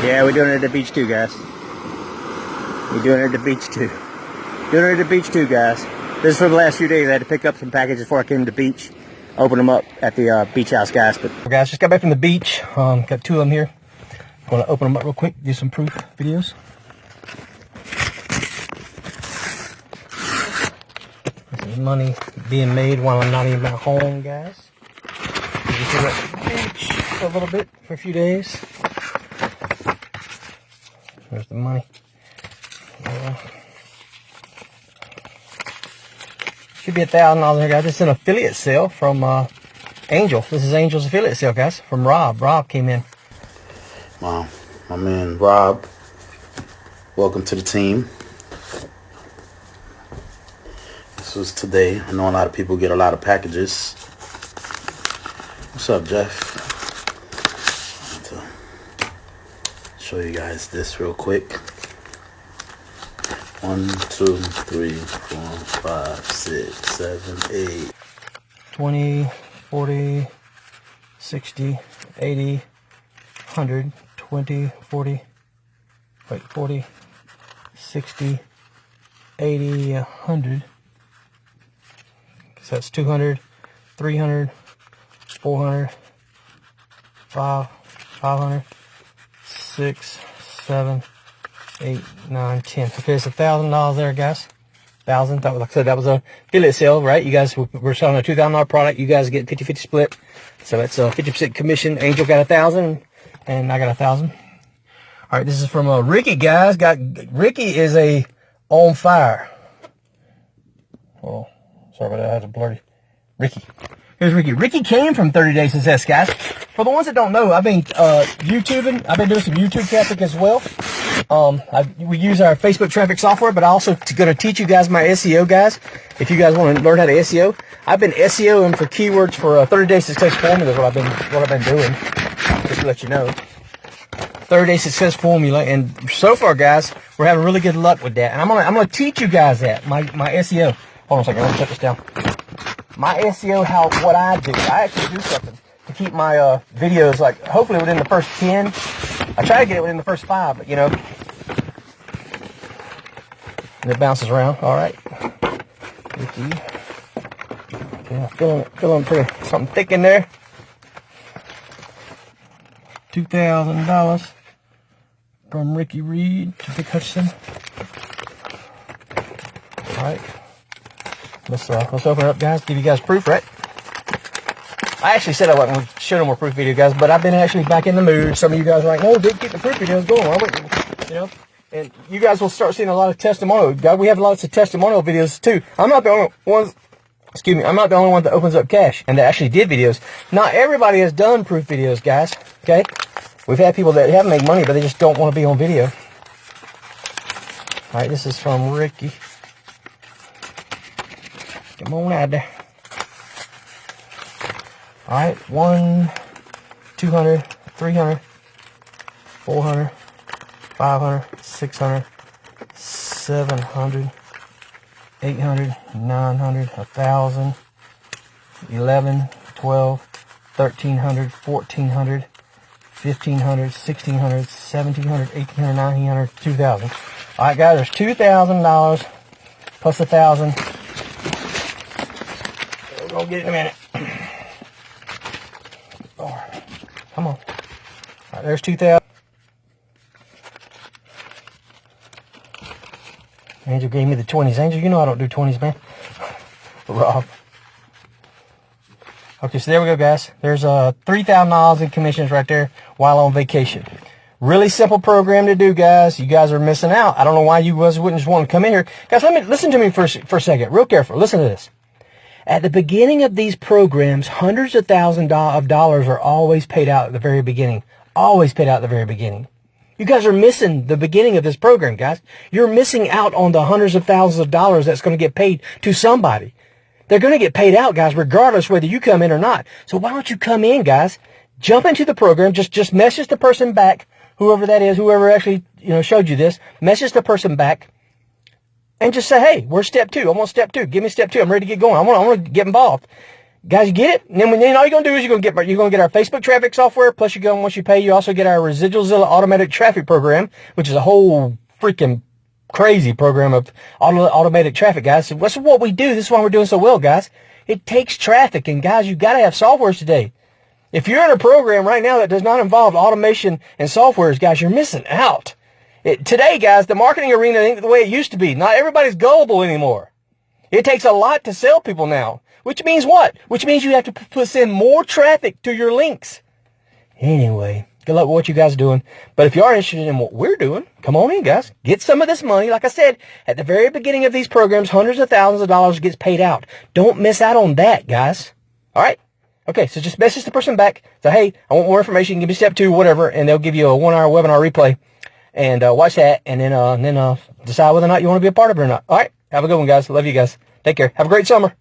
Yeah, we're doing it at the beach too, guys. We're doing it at the beach too. Doing it at the beach too, guys. This is for the last few days. I had to pick up some packages before I came to the beach. Open them up at the beach house, guys. But guys, just got back from the beach. Got two of them here. I'm gonna open them up real quick, do some proof videos. This is money being made while I'm not even at home, guys. Just at the beach for a little bit, for a few days. There's the money. Should be $1,000 there, guys. It's an affiliate sale from Angel. This is Angel's affiliate sale, guys, from Rob. Rob came in. Wow, my man Rob. Welcome to the team. This was today. I know a lot of people get a lot of packages. What's up, Jeff? Show you guys this real quick. 1, 2, 3, 4, 5, 6, 7, 8. 20, 40, 60, 80, 100, 20, 40, wait, 40, 60, 80, 100. So that's 200, 300, 400, 500. 6, 7, 8, 9, 10. Okay, it's $1,000 there, guys. 1,000. That was, like I said, that was a affiliate sale, right? You guys were selling a $2,000 product. You guys get 50-50 split. So that's a 50% commission. Angel got 1,000, and I got 1,000. All right, this is from Ricky, guys. Ricky is on fire. Oh, sorry about that. I had to blurry. Ricky. Here's Ricky. Ricky came from 30 Days Success, guys. For the ones that don't know, I've been YouTubing. I've been doing some YouTube traffic as well. We use our Facebook traffic software, but I also going to teach you guys my SEO, guys. If you guys want to learn how to SEO, I've been SEOing for keywords for 30 Day Success Formula. Is what I've been doing. Just to let you know, 30 Day Success Formula, and so far, guys, we're having really good luck with that. And I'm gonna teach you guys that my SEO. Hold on a second. Let me shut this down. My SEO, what I do. I actually do something to keep my videos, like, hopefully within the first 10. I try to get it within the first 5, but, you know. And it bounces around. All right. Ricky. Okay, I'm feeling pretty, something thick in there. $2,000 from Ricky Reed to Vic Hutchison. All right. Let's open it up, guys. Give you guys proof, right? I actually said I wasn't going to show no more proof video, guys, but I've been actually back in the mood. Some of you guys are like, "No, dude, keep the proof videos going." You know, and you guys will start seeing a lot of testimonial. God, we have lots of testimonial videos too. I'm not the only one. Excuse me. I'm not the only one that opens up cash and that actually did videos. Not everybody has done proof videos, guys. Okay, we've had people that have made money, but they just don't want to be on video. All right, this is from Ricky. Come on out there. All right, 1, 200, 300, 400, 500, 600, 700, 800, 900, 1,000, 11, 12, 1,300, 1,400, 1,500, 1,600, 1,700, 1,800, 1,900, 2,000. All right, guys, there's $2,000 plus 1,000. We're gonna get it in a minute. Oh, come on. All right, there's 2,000. Angel gave me the 20s. Angel, you know I don't do 20s, man. Rob. Okay, so there we go, guys. There's $3,000 in commissions right there while on vacation. Really simple program to do, guys. You guys are missing out. I don't know why you wouldn't just want to come in here. Guys, listen to me for a second. Real careful. Listen to this. At the beginning of these programs, hundreds of thousands of dollars are always paid out at the very beginning. Always paid out at the very beginning. You guys are missing the beginning of this program, guys. You're missing out on the hundreds of thousands of dollars that's going to get paid to somebody. They're going to get paid out, guys, regardless whether you come in or not. So why don't you come in, guys? Jump into the program. Just message the person back, whoever that is, whoever actually showed you this. Message the person back. And just say, hey, we're step 2. I'm on step 2. Give me step 2. I'm ready to get going. I want to get involved. Guys, you get it? And then all you're going to do is you're going to get our Facebook traffic software, plus once you pay, you also get our ResidualZilla automatic traffic program, which is a whole freaking crazy program of automated traffic, guys. So that's what we do. This is why we're doing so well, guys. It takes traffic, and guys, you got to have softwares today. If you're in a program right now that does not involve automation and softwares, guys, you're missing out. Today, guys, the marketing arena ain't the way it used to be. Not everybody's gullible anymore. It takes a lot to sell people now. Which means what? Which means you have to send more traffic to your links. Anyway, good luck with what you guys are doing. But if you are interested in what we're doing, come on in, guys. Get some of this money. Like I said, at the very beginning of these programs, hundreds of thousands of dollars gets paid out. Don't miss out on that, guys. All right? Okay, so just message the person back. Say, hey, I want more information. Give me step 2, whatever, and they'll give you a 1-hour webinar replay. And watch that, and then decide whether or not you want to be a part of it or not. All right? Have a good one, guys. Love you guys. Take care. Have a great summer.